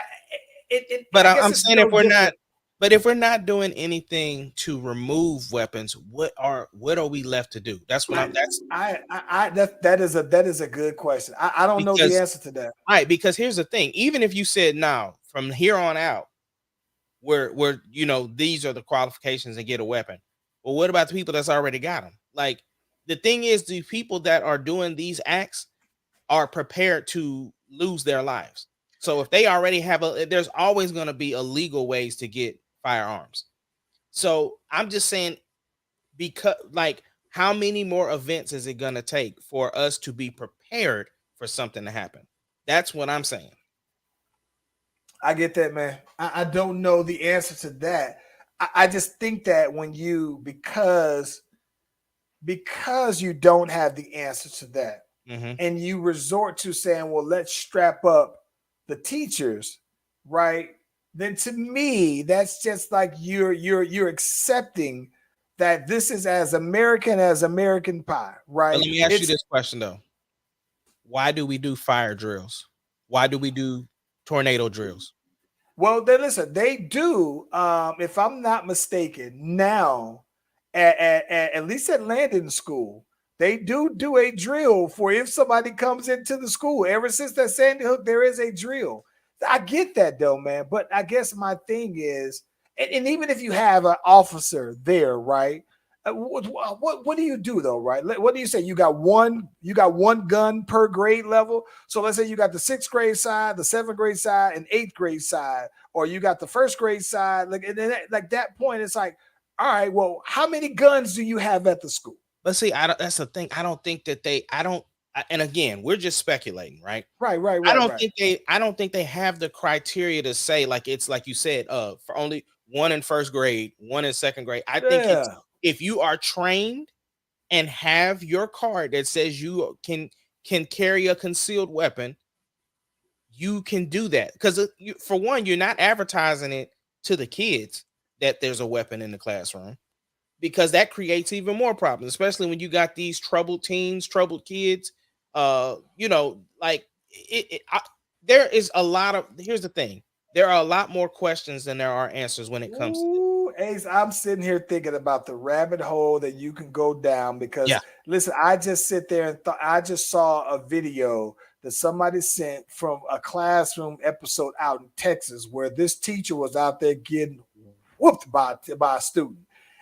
I'm saying if we're not doing anything to remove weapons, what are we left to do? That's what that is a good question. I don't know the answer to that. Right, because here's the thing: even if you said now from here on out, we're these are the qualifications and get a weapon. Well, what about the people that's already got them? Like, the thing is, the people that are doing these acts are prepared to lose their lives. So if they already have there's always going to be illegal ways to get firearms. So I'm just saying, because how many more events is it going to take for us to be prepared for something to happen? That's what I'm saying. I get that, man. I don't know the answer to that. I just think that when because you don't have the answer to that, and you resort to saying, well, let's strap up the teachers, right? Then to me, that's just like you're accepting that this is as American pie, right? But let me ask you this question though. Why do we do fire drills? Why do we do tornado drills? Well, then listen, they do, if I'm not mistaken, now at least at Landon School, they do a drill for if somebody comes into the school. Ever since that Sandy Hook, there is a drill. I get that though, man. But I guess my thing is, and even if you have an officer there, right? What do you do though, right? What do you say? You got one gun per grade level. So let's say you got the 6th grade side, the 7th grade side, and 8th grade side, or you got the 1st grade side. Like, and then like that point, it's like, all right, well, how many guns do you have at the school? But see, that's the thing. I don't think that and again, we're just speculating, right? Right. I don't think they have the criteria to say, like, it's like you said, for only one in 1st grade, one in 2nd grade. I think it's, if you are trained and have your card that says you can carry a concealed weapon, you can do that. Because for one, you're not advertising it to the kids that there's a weapon in the classroom, because that creates even more problems, especially when you got these troubled teens, troubled kids. There is a lot of, here's the thing. There are a lot more questions than there are answers when it comes to Ace, I'm sitting here thinking about the rabbit hole that you can go down because listen, I just sit there and I just saw a video that somebody sent from a classroom episode out in Texas where this teacher was out there getting whooped by a student.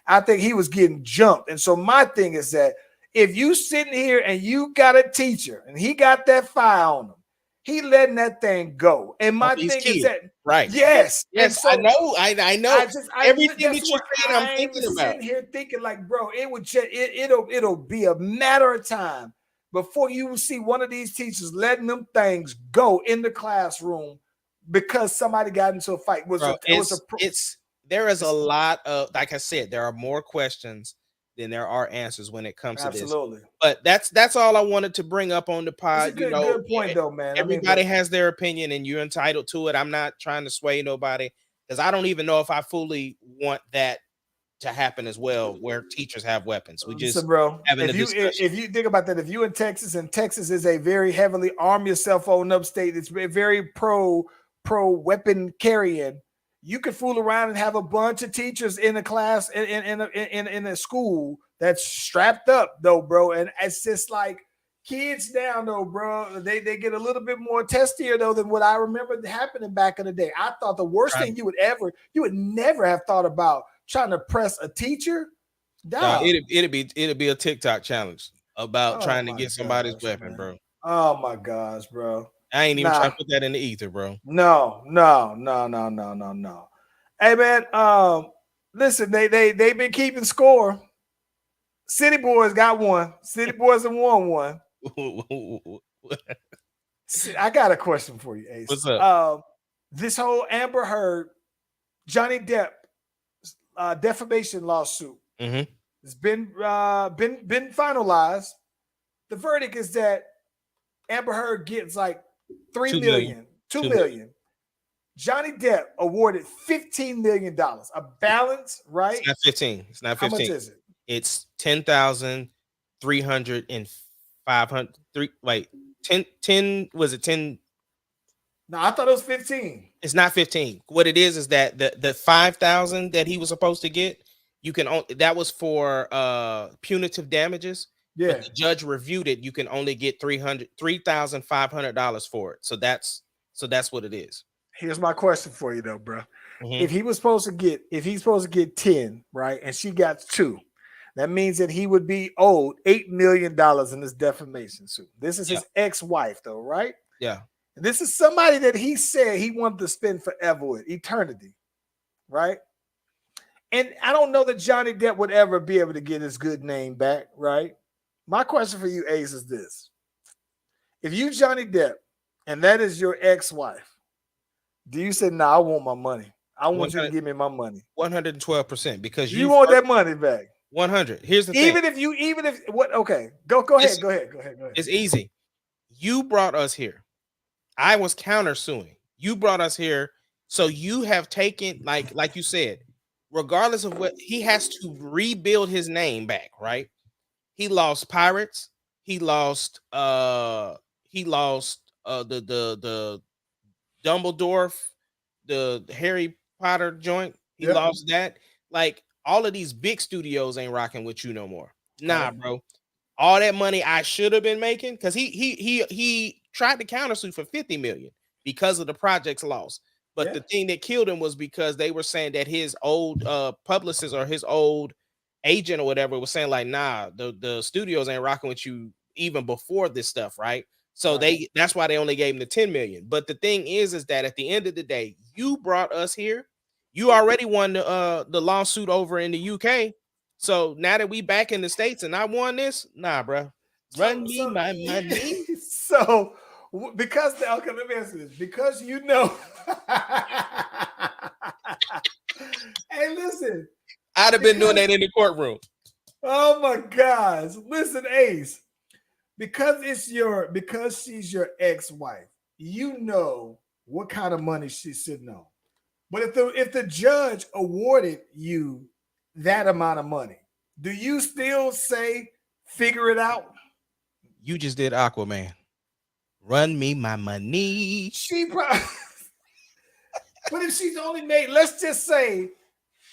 I think he was getting jumped. And so my thing is that if you sitting here and you got a teacher and he got that fire on him, he letting that thing go. And my thing is that, right? Yes. So, I know. Everything that you said, I'm thinking about. Sitting here thinking like, bro, it'll be a matter of time before you will see one of these teachers letting them things go in the classroom because somebody got into a fight. there is a lot of, like I said, there are more questions than there are answers when it comes to this. Absolutely. But that's all I wanted to bring up on the pod. It's a good point though, man. Everybody has their opinion and you're entitled to it. I'm not trying to sway nobody because I don't even know if I fully want that to happen as well, where teachers have weapons. We just bro, having a discussion. if you think about that, if you in Texas, and Texas is a very heavily arm yourself on up state, it's very pro weapon carrying. You could fool around and have a bunch of teachers in a class in a school that's strapped up though, bro. And it's just like kids now though, bro. They get a little bit more testier though than what I remember happening back in the day. I thought the worst thing you would never have thought about trying to press a teacher. It'd be a TikTok challenge about trying to get somebody's weapon, man. bro. Oh my gosh, bro. I ain't even trying to put that in the ether, bro. No. Hey man, listen, they've been keeping score. City Boys got one. City Boys have won one. I got a question for you, Ace. What's up? This whole Amber Heard, Johnny Depp defamation lawsuit has been finalized. The verdict is that Amber Heard gets like $2 million. Johnny Depp awarded $15 million. A balance, right? It's not 15. It's not 15. How much is it? It's 10,300 and 500. Wait, 10 was it 10? No, I thought it was 15. It's not 15. What it is that the 5,000 that he was supposed to get, you can only, that was for punitive damages. Yeah. But the judge reviewed it. You can only get $3,500 for it. So that's what it is. Here's my question for you though, bro. If he's supposed to get 10, right, and she got 2, that means that he would be owed $8 million in this defamation suit. This is his ex-wife, though, right? Yeah. This is somebody that he said he wanted to spend forever with, eternity, right? And I don't know that Johnny Depp would ever be able to get his good name back, right? My question for you, Ace, is this. If you Johnny Depp and that is your ex-wife, do you say, I want my money. I want you to give me my money. 112%, because you want that money back. 100. Here's the thing. Go ahead. It's easy. You brought us here. I was countersuing. You brought us here. So you have taken, like you said, regardless of what, he has to rebuild his name back, right? He lost Pirates. He lost the Dumbledore, the Harry Potter joint. He lost that. Like, all of these big studios ain't rocking with you no more. Nah, bro. All that money I should have been making, because he tried to countersue for $50 million because of the project's loss. But the thing that killed him was because they were saying that his old publicist or his old agent or whatever was saying, like, nah, the studios ain't rocking with you even before this stuff, right? So that's why they only gave him the 10 million. But the thing is that at the end of the day, you brought us here. You already won the lawsuit over in the UK. So now that we back in the States and I won this, nah, bro. Run me my money. So because let me answer this. Because you know. Hey, listen. I'd have been doing that in the courtroom. Oh my gosh. Listen, Ace. Because she's your ex-wife, you know what kind of money she's sitting on. But if the judge awarded you that amount of money, do you still say figure it out? You just did Aquaman. Run me my money. She probably. But if she's only made, let's just say,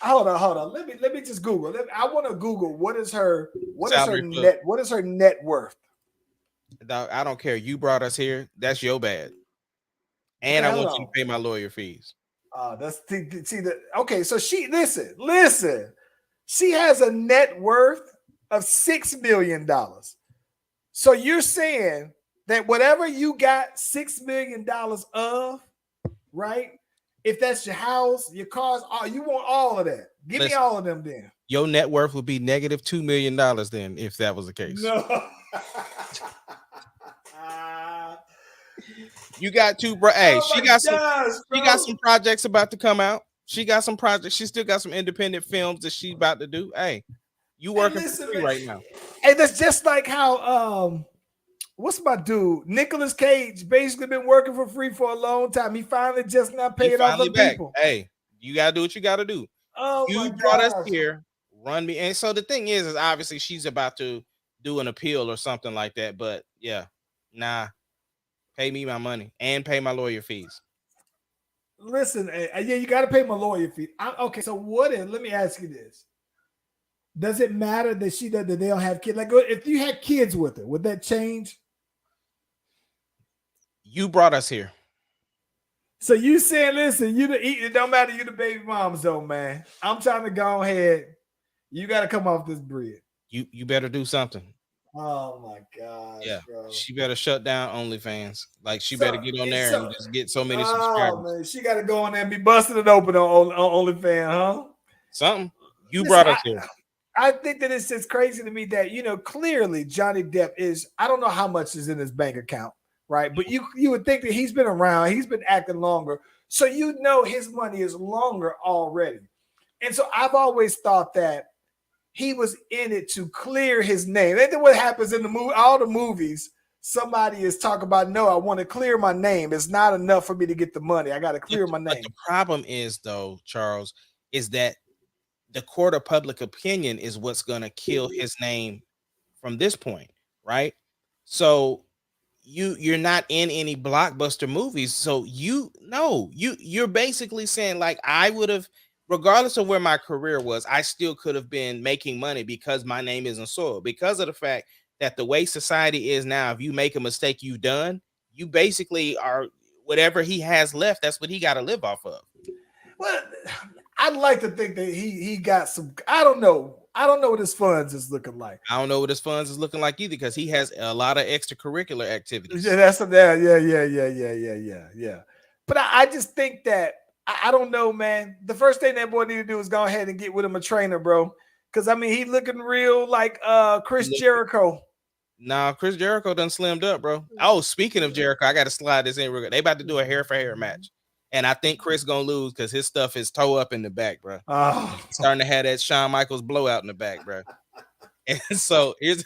hold on. Let me just Google. I want to Google what is her net worth. I don't care. You brought us here. That's your bad. And I want you to pay my lawyer fees. Okay. So she listen. She has a net worth of $6 million. So you're saying that whatever you got $6 million of, right? If that's your house, your cars, you want all of that. Give me all of them then. Your net worth would be negative $2 million then, if that was the case. No. You got two, bro. Hey, she got some projects about to come out. She got some projects. She still got some independent films that she about to do. Hey, you Hey, working listen, for free man. right now. Hey, that's just like how what's my dude? Nicolas Cage basically been working for free for a long time. He finally just now He paid off finally the back. people. Hey, you gotta do what you gotta do. Oh my You brought us gosh. here, run me. And so the thing is obviously she's about to do an appeal or something like that. But yeah, nah, pay me my money and pay my lawyer fees. Listen, yeah, you got to pay my lawyer fee. Okay, so what if? Let me ask you this: does it matter that they don't have kids? Like, if you had kids with her, would that change? You brought us here. So you saying, listen, it don't matter. You the baby moms, though, man. I'm trying to go ahead. You got to come off this bread. You better do something. Oh my gosh, Yeah, bro. she better shut down OnlyFans. Like she better get on there and just get so many Oh subscribers. man, she got to go in there and be busting it open on OnlyFans, huh? Something. You Listen, brought us here. I think that it's just crazy to me that clearly Johnny Depp is. I don't know how much is in his bank account, right? But you would think that he's been around, he's been acting longer, so his money is longer already. And so I've always thought that he was in it to clear his name. That's what happens in the movie. All the movies, somebody is talking about, no, I want to clear my name. It's not enough for me to get the money. I got to clear my name. But the problem is, though, Charles, is that the court of public opinion is what's going to kill his name from this point, right? So you're not in any blockbuster movies, so you're basically saying, like, I would have, regardless of where my career was, I still could have been making money because my name isn't soiled, because of the fact that the way society is now, if you make a mistake, you basically are, whatever he has left, that's what he got to live off of. Well, I'd like to think that he got some. I don't know what his funds is looking like. I don't know what his funds is looking like either, because he has a lot of extracurricular activities. Yeah, yeah. But I just think that I don't know, man. The first thing that boy need to do is go ahead and get with him a trainer, bro. Because I mean, he looking real like Chris Jericho. Nah, Chris Jericho done slimmed up, bro. Oh, speaking of Jericho, I got to slide this in real quick. They about to do a hair for hair match, and I think Chris gonna lose because his stuff is toe up in the back, bro. Starting to have that Shawn Michaels blowout in the back, bro. And so here's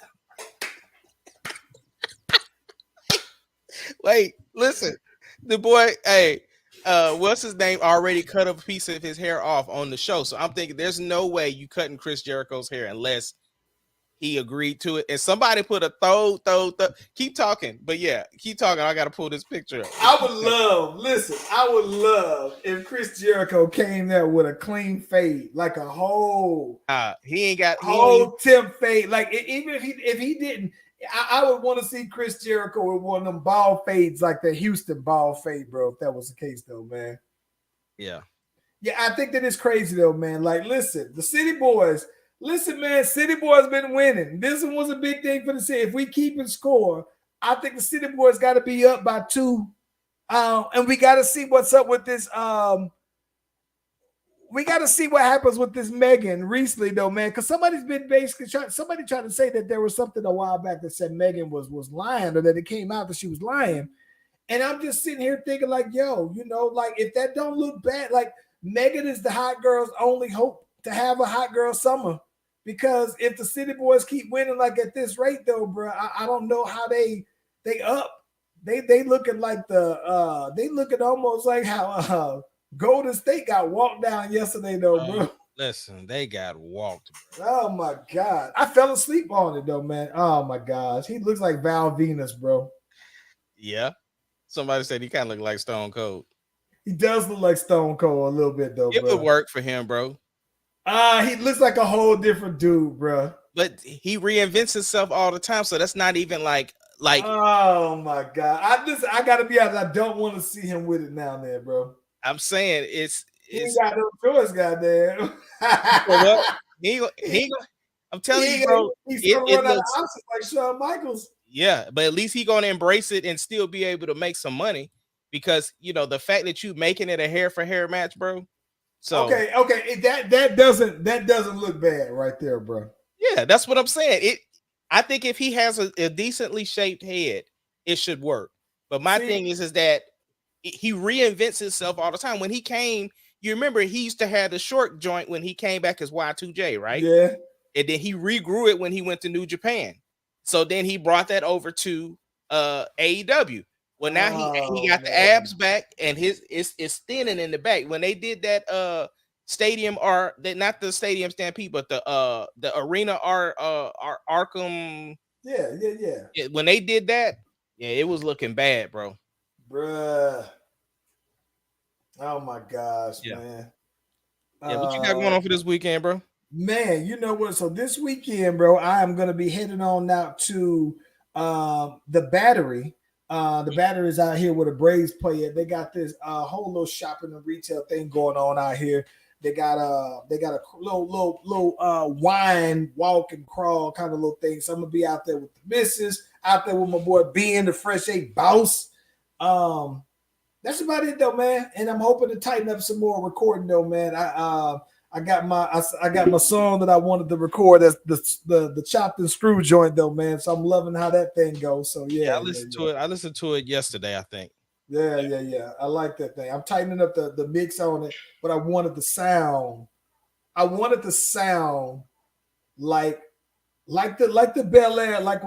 wait, listen, the boy, hey, what's his name? Already cut a piece of his hair off on the show, so I'm thinking there's no way you cutting Chris Jericho's hair unless he agreed to it. And somebody put a throw. Keep talking, but yeah, keep talking. I gotta pull this picture up. I would love if Chris Jericho came there with a clean fade, like a whole he ain't got whole tip fade. Like even if he didn't, I would want to see Chris Jericho with one of them ball fades, like the Houston ball fade, bro. If that was the case, though, man. Yeah, I think that is crazy, though, man. Like, listen, the City Boys. Listen, man, City Boys been winning. This one was a big thing for the city. If we keep in score, I think the City Boys got to be up by 2. And we got to see what's up with this. We got to see what happens with this Megan recently, though, man. Because somebody's been basically somebody tried to say that there was something a while back that said Megan was lying, or that it came out that she was lying. And I'm just sitting here thinking, like, yo, like if that don't look bad, like Megan is the hot girl's only hope to have a hot girl summer. Because if the City Boys keep winning like at this rate, though, bro, I don't know how they up. They looking like they looking almost like how Golden State got walked down yesterday, though, bro. Listen, they got walked, bro. Oh my God, I fell asleep on it though, man. Oh my gosh, he looks like Val Venus, bro. Yeah, somebody said he kind of looked like Stone Cold. He does look like Stone Cold a little bit, though. It would work for him, bro. He looks like a whole different dude, bro. But he reinvents himself all the time, so that's not even like. Oh my God! I gotta be honest. I don't want to see him with it now, there, bro. I'm saying he ain't got no choice, goddamn. I'm telling you, bro. He's gonna run out of options like Shawn Michaels. Yeah, but at least he's gonna embrace it and still be able to make some money, because the fact that you making it a hair for hair match, bro. So okay, that doesn't look bad right there, bro. Yeah, that's what I'm saying. I think if he has a decently shaped head, it should work. But my thing is that he reinvents himself all the time. When he came, you remember he used to have the short joint when he came back as Y2J, right? Yeah. And then he regrew it when he went to New Japan. So then he brought that over to AEW. Well, now he got the abs back, and it's thinning in the back. When they did that stadium, or not the stadium stampede, but the arena Arkham. Yeah. When they did that, yeah, it was looking bad, bro. Bruh. Oh my gosh, Yeah. man. Yeah, what you got going on for this weekend, bro? Man, you know what? So this weekend, bro, I am gonna be heading on out to the Battery. The Battery is out here where the Braves play it. They got this whole little shopping and retail thing going on out here. They got a little wine walk and crawl kind of little thing. So I'm gonna be out there with the missus, out there with my boy Ben, the Fresh 8 boss. That's about it though, man. And I'm hoping to tighten up some more recording though, man. I got my song that I wanted to record. That's the chopped and screw joint though, man. So I'm loving how that thing goes. So yeah, I listened to it. I listened to it yesterday, I think. Yeah. I like that thing. I'm tightening up the mix on it, but I wanted the sound. I wanted the sound like the Bel Air, like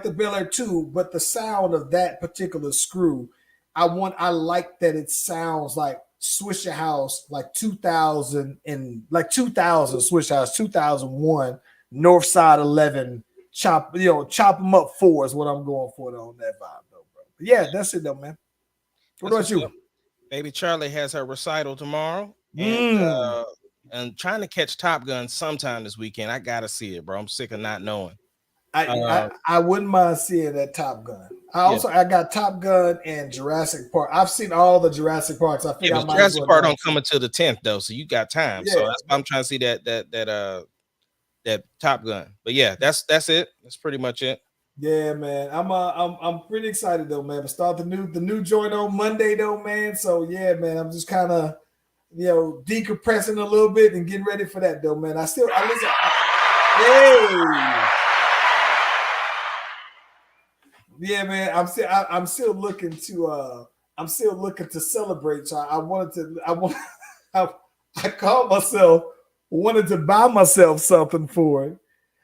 the Bel Air 2, but the sound of that particular screw. I like that it sounds like Swisher House, like 2000 Swisher House, 2001, Northside 11, chop them up 4 is what I'm going for though, on that vibe though, bro. But yeah, that's it though, man. What about you? Baby Charlie has her recital tomorrow, and trying to catch Top Gun sometime this weekend. I gotta see it, bro. I'm sick of not knowing. I wouldn't mind seeing that Top Gun. I got Top Gun and Jurassic Park. I've seen all the Jurassic Parks. I think Jurassic Park don't come until the 10th though, so you got time. Yeah. So that's why I'm trying to see that Top Gun. But yeah, that's it. That's pretty much it. Yeah, man. I'm pretty excited though, man. To start the new joint on Monday though, man. So yeah, man. I'm just kind of decompressing a little bit and getting ready for that though, man. I listen. Yeah, man. I'm still looking to celebrate. So I called myself, wanted to buy myself something for it,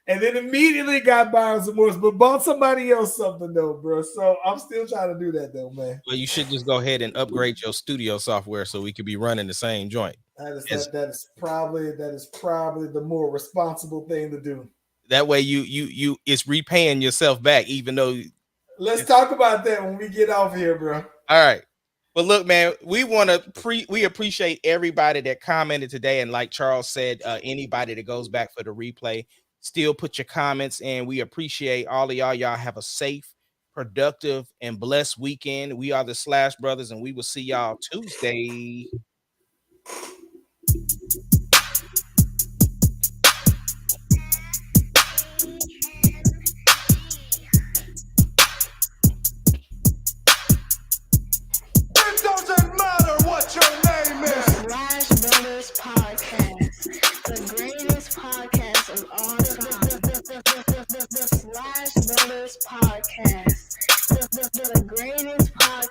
and then immediately got buyer's remorse, but bought somebody else something though, bro. So I'm still trying to do that though, man. Well, you should just go ahead and upgrade your studio software so we could be running the same joint. That is probably the more responsible thing to do. That way you it's repaying yourself back, even though. Let's talk about that when we get off here, bro. All right. But look, man, we appreciate everybody that commented today. And like Charles said, anybody that goes back for the replay, still put your comments in. We appreciate all of y'all. Y'all have a safe, productive, and blessed weekend. We are the Slash Brothers, and we will see y'all Tuesday.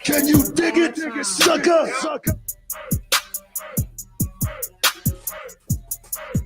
Can you dig it, sucker?